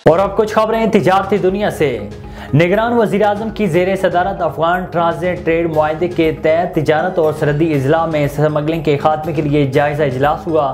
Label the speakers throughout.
Speaker 1: اور اب کچھ خبریں تجارتی دنیا سے۔ نگران وزیراعظم کی زیر صدارت افغان ٹرانزٹ ٹریڈ معاہدے کے تحت تجارت اور سرحدی اضلاع میں اسمگلنگ کے خاتمے کے لیے جائزہ اجلاس ہوا۔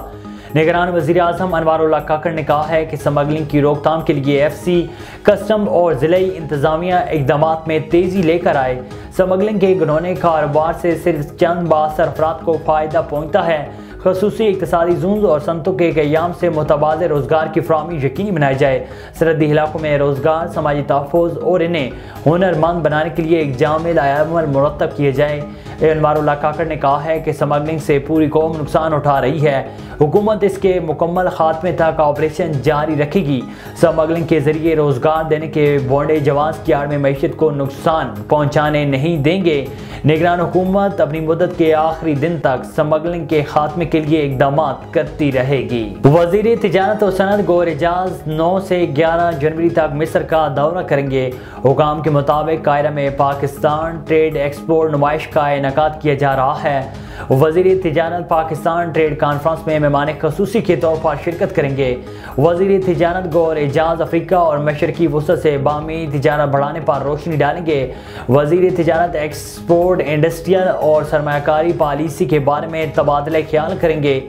Speaker 1: نگران وزیراعظم انوار اللہ کاکڑ نے کہا ہے کہ اسمگلنگ کی روک تھام کے لیے ایف سی، کسٹم اور ضلعی انتظامیہ اقدامات میں تیزی لے کر آئے۔ اسمگلنگ کے گھنونے کاروبار سے صرف چند بااثر افراد کو فائدہ پہنچتا ہے۔ خصوصی اقتصادی زونز اور صنعتوں کے قیام سے متبادل روزگار کی فراہمی یقینی بنائی جائے۔ سرحدی علاقوں میں روزگار، سماجی تحفظ اور انہیں ہنرمند بنانے کے لیے ایک جامع عمل مرتب کیے جائیں۔ انوار اللہ کاکڑ نے کہا ہے کہ اسمگلنگ سے پوری قوم نقصان اٹھا رہی ہے۔ حکومت اس کے مکمل خاتمے تک آپریشن جاری رکھے گی۔ اسمگلنگ کے ذریعے روزگار دینے کے بونڈے جواز کی آڑ میں معیشت کو نقصان پہنچانے نہیں دیں گے۔ نگران حکومت اپنی مدت کے آخری دن تک اسمگلنگ کے خاتمے کے لیے اقدامات کرتی رہے گی۔ وزیر تجارت و صنعت گور اعجاز 9 سے 11 جنوری تک مصر کا دورہ کریں گے۔ حکام کے مطابق قاہرہ میں پاکستان ٹریڈ ایکسپورٹ نمائش کا انعقاد کیا جا رہا ہے۔ وزیر تجارت پاکستان ٹریڈ کانفرنس میں مہمان خصوصی کے طور پر شرکت کریں گے۔ وزیر تجارت گور اعجاز افریقہ اور مشرقی وسط سے باہمی تجارت بڑھانے پر روشنی ڈالیں گے۔ وزیر تجارت ایکسپورٹ، انڈسٹریل اور سرمایہ کاری پالیسی کے بارے میں تبادلہ خیال کریں گے۔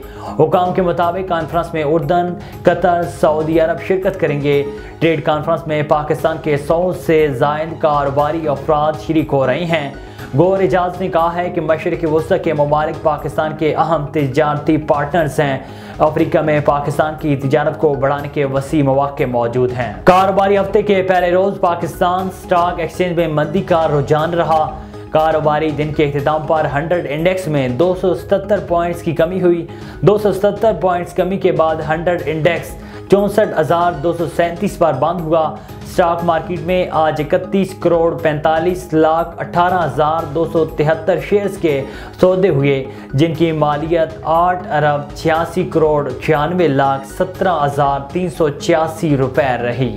Speaker 1: حکام کے مطابق کانفرنس میں اردن، قطر، سعودی عرب شرکت کریں گے۔ ٹریڈ کانفرنس میں پاکستان کے 100 سے زائد کاروباری افراد شریک ہو رہے ہیں۔ گور اعجاز نے کہا ہے کہ مشرق وسطی کے ممالک پاکستان کے اہم تجارتی پارٹنرز ہیں۔ افریقہ میں پاکستان کی تجارت کو بڑھانے کے وسیع مواقع موجود ہیں۔ کاروباری ہفتے کے پہلے روز پاکستان اسٹاک ایکسچینج میں مندی کا رجحان رہا۔ کاروباری دن کے اختتام پر 100 انڈیکس میں 277 پوائنٹس کی کمی ہوئی۔ 277 پوائنٹس کمی کے بعد 100 انڈیکس 64,237 پر بند ہوا۔ اسٹاک مارکیٹ میں آج 31 کروڑ 45 لاکھ 18,273 شیئرز کے سودے ہوئے، جن کی مالیت 8 ارب 86 کروڑ 96 لاکھ 17,386 روپے رہی۔